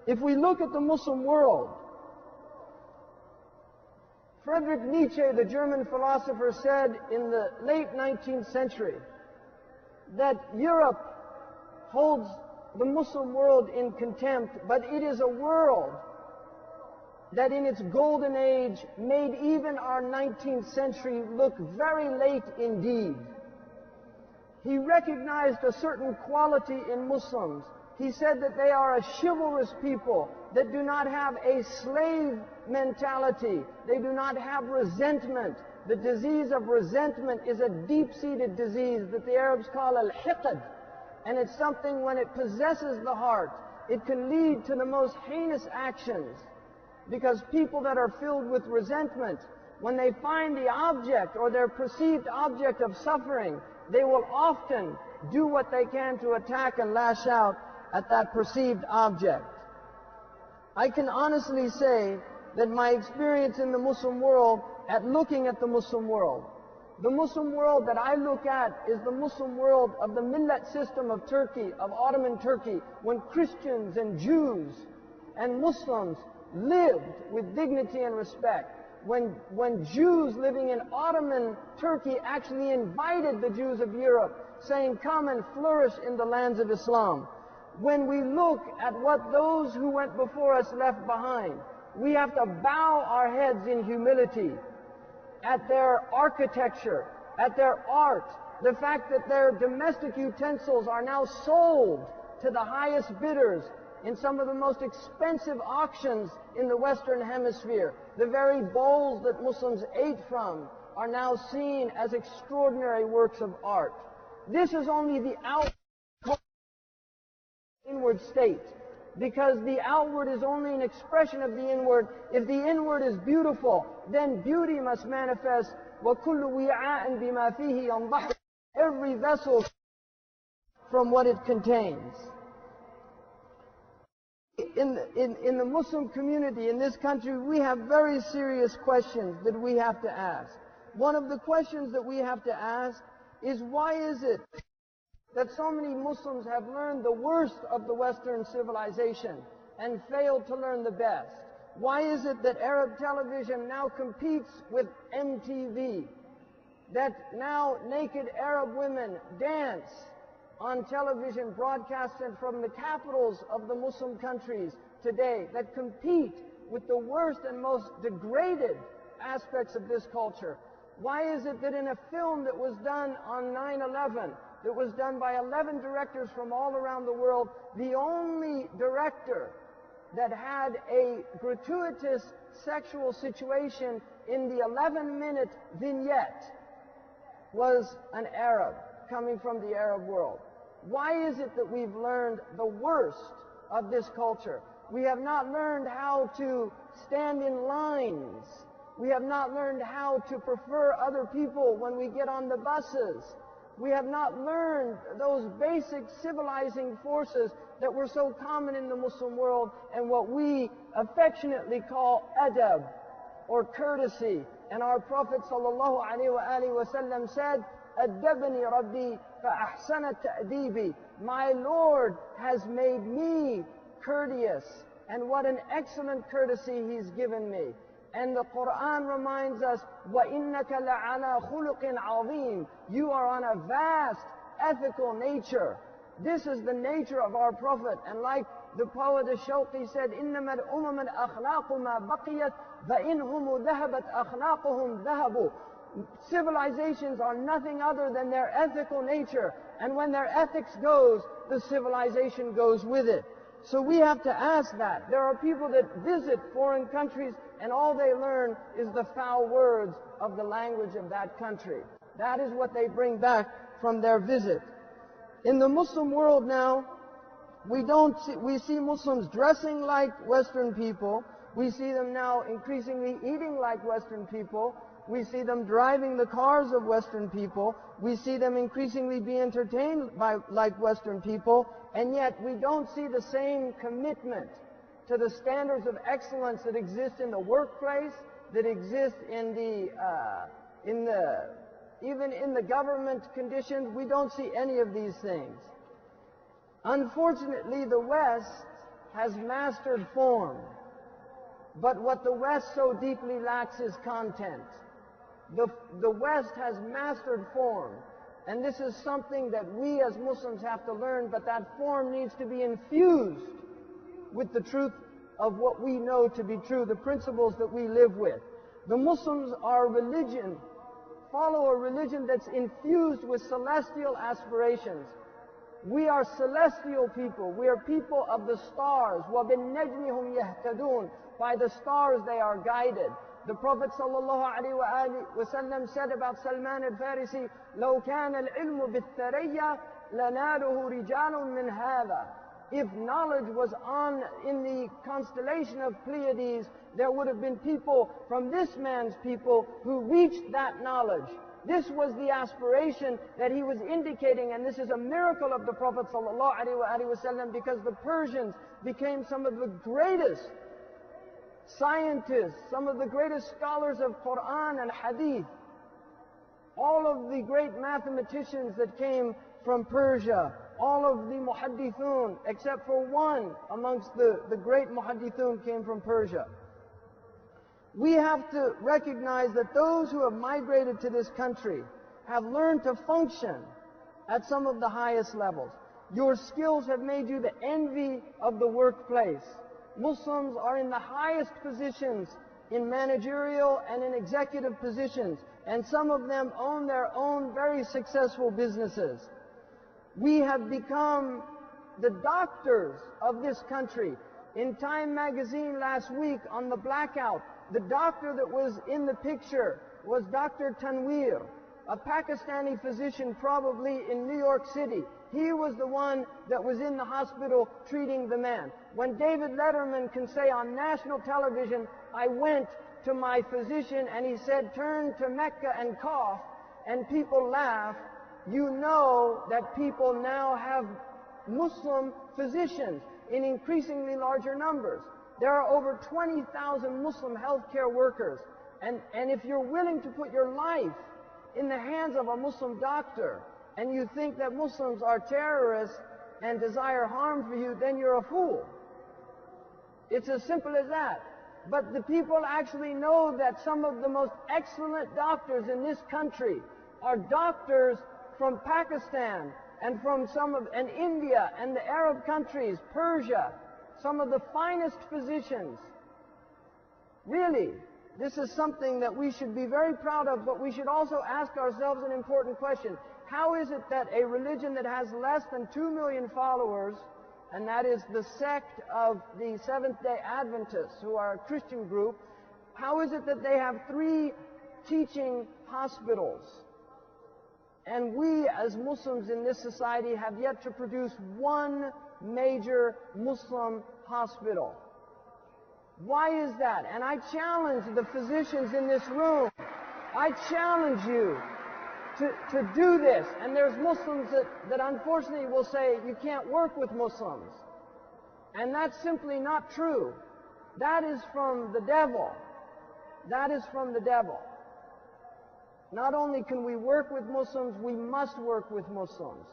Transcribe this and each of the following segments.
If we look at the Muslim world, Friedrich Nietzsche, the German philosopher, said in the late 19th century that Europe holds the Muslim world in contempt, but it is a world that in its golden age made even our 19th century look very late indeed. He recognized a certain quality in Muslims. He said that they are a chivalrous people that do not have a slave mentality. They do not have resentment. The disease of resentment is a deep-seated disease that the Arabs call al-hiqd. And it's something, when it possesses the heart, it can lead to the most heinous actions. Because people that are filled with resentment, when they find the object or their perceived object of suffering, they will often do what they can to attack and lash out at that perceived object. I can honestly say that my experience in the Muslim world, at looking at the Muslim world that I look at is the Muslim world of the millet system of Turkey, of Ottoman Turkey, when Christians and Jews and Muslims lived with dignity and respect. When Jews living in Ottoman Turkey actually invited the Jews of Europe, saying, come and flourish in the lands of Islam. When we look at what those who went before us left behind, we have to bow our heads in humility at their architecture, at their art, the fact that their domestic utensils are now sold to the highest bidders in some of the most expensive auctions in the Western Hemisphere. The very bowls that Muslims ate from are now seen as extraordinary works of art. This is only the inward state, because the outward is only an expression of the inward. If the inward is beautiful, then beauty must manifest. وَكُلُّ وِعَاءٍ بِمَا فِيهِ يَنضَحُ. Every vessel from what it contains. In the Muslim community in this country, we have very serious questions that we have to ask. One of the questions that we have to ask is, why is it that so many Muslims have learned the worst of the Western civilization and failed to learn the best? Why is it that Arab television now competes with MTV? That now naked Arab women dance on television broadcasted from the capitals of the Muslim countries today, that compete with the worst and most degraded aspects of this culture? Why is it that in a film that was done on 9/11, that was done by 11 directors from all around the world, the only director that had a gratuitous sexual situation in the 11-minute vignette was an Arab coming from the Arab world? Why is it that we've learned the worst of this culture? We have not learned how to stand in lines. We have not learned how to prefer other people when we get on the buses. We have not learned those basic civilizing forces that were so common in the Muslim world, and what we affectionately call adab, or courtesy. And our Prophet ﷺ said, "Adabani Rabbi fa-ahsana ta'dibi." My Lord has made me courteous, and what an excellent courtesy He's given me. And the Quran reminds us, وَإِنَّكَ لَعَلَى خُلُقٍ عَظِيمٍ. You are on a vast ethical nature. This is the nature of our Prophet. And like the poet Ash-Shawqi said, إِنَّمَا الْأُمَمَ الْأَخْلَاقُ مَا بَقِيَتْ فَإِنْهُمُ ذَهَبَتْ أَخْلَاقُهُمْ ذَهَبُوا. Civilizations are nothing other than their ethical nature. And when their ethics goes, the civilization goes with it. So we have to ask that. There are people that visit foreign countries and all they learn is the foul words of the language of that country. That is what they bring back from their visit. In the Muslim world now, we see Muslims dressing like Western people. We see them now increasingly eating like Western people. We see them driving the cars of Western people. We see them increasingly be entertained like Western people. And yet we don't see the same commitment to the standards of excellence that exist in the workplace, that exist even in the government conditions. We don't see any of these things. Unfortunately, the West has mastered form, but what the West so deeply lacks is content. The West has mastered form, and this is something that we as Muslims have to learn, but that form needs to be infused with the truth of what we know to be true, the principles that we live with. The Muslims are religion, follow a religion that's infused with celestial aspirations. We are celestial people. We are people of the stars. وَبِالنَّجْمِ هُمْ يَهْتَدُونَ. By the stars they are guided. The Prophet ﷺ said about Salman al-Farisi, لَوْ كَانَ الْعِلْمُ بِالثَّرَيَّ لَنَالُهُ رِجَالٌ مِّنْ هَذَا. If knowledge was in the constellation of Pleiades, there would have been people from this man's people who reached that knowledge. This was the aspiration that he was indicating, and this is a miracle of the Prophet ﷺ, because the Persians became some of the greatest scientists, some of the greatest scholars of Quran and Hadith. All of the great mathematicians that came from Persia, all of the muhaddithun, except for one amongst the great muhaddithun, came from Persia. We have to recognize that those who have migrated to this country have learned to function at some of the highest levels. Your skills have made you the envy of the workplace. Muslims are in the highest positions in managerial and in executive positions, and some of them own their own very successful businesses. We have become the doctors of this country. In Time magazine last week on the blackout, the doctor that was in the picture was Dr. Tanweer, a Pakistani physician probably in New York City. He was the one that was in the hospital treating the man. When David Letterman can say on national television, I went to my physician and he said, turn to Mecca and cough, and people laugh, you know that people now have Muslim physicians in increasingly larger numbers. There are over 20,000 Muslim healthcare workers, and if you're willing to put your life in the hands of a Muslim doctor, and you think that Muslims are terrorists and desire harm for you, then you're a fool. It's as simple as that. But the people actually know that some of the most excellent doctors in this country are doctors from Pakistan and from and India and the Arab countries, Persia, some of the finest physicians. Really, this is something that we should be very proud of, but we should also ask ourselves an important question. How is it that a religion that has less than 2 million followers, and that is the sect of the Seventh-day Adventists, who are a Christian group, how is it that they have 3 teaching hospitals? And we as Muslims in this society have yet to produce one major Muslim hospital. Why is that? And I challenge the physicians in this room, I challenge you to do this. And there's Muslims that unfortunately will say you can't work with Muslims. And that's simply not true. That is from the devil. That is from the devil. Not only can we work with Muslims, we must work with Muslims.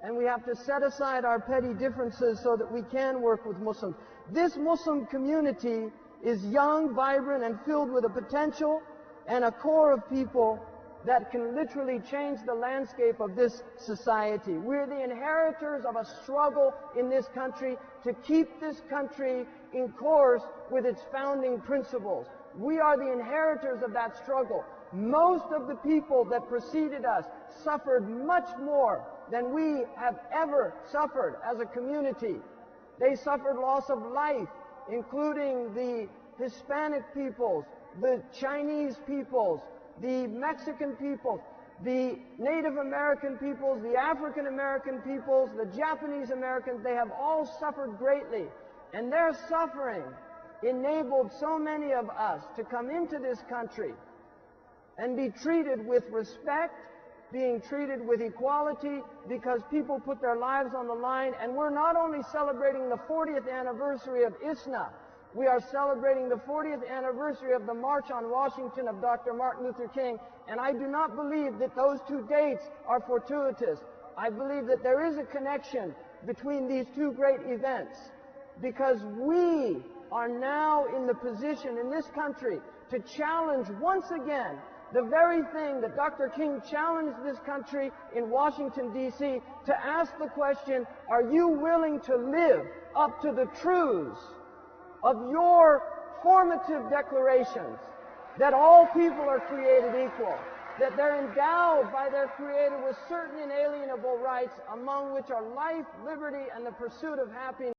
And we have to set aside our petty differences so that we can work with Muslims. This Muslim community is young, vibrant, and filled with a potential and a core of people that can literally change the landscape of this society. We're the inheritors of a struggle in this country to keep this country in course with its founding principles. We are the inheritors of that struggle. Most of the people that preceded us suffered much more than we have ever suffered as a community. They suffered loss of life, including the Hispanic peoples, the Chinese peoples, the Mexican peoples, the Native American peoples, the African American peoples, the Japanese Americans. They have all suffered greatly. And their suffering enabled so many of us to come into this country and be treated with respect, being treated with equality, because people put their lives on the line. And we're not only celebrating the 40th anniversary of ISNA, we are celebrating the 40th anniversary of the March on Washington of Dr. Martin Luther King, and I do not believe that those 2 dates are fortuitous. I believe that there is a connection between these 2 great events. because we are now in the position in this country to challenge once again the very thing that Dr. King challenged this country in Washington, D.C., to ask the question, are you willing to live up to the truths of your formative declarations that all people are created equal, that they're endowed by their Creator with certain inalienable rights, among which are life, liberty, and the pursuit of happiness?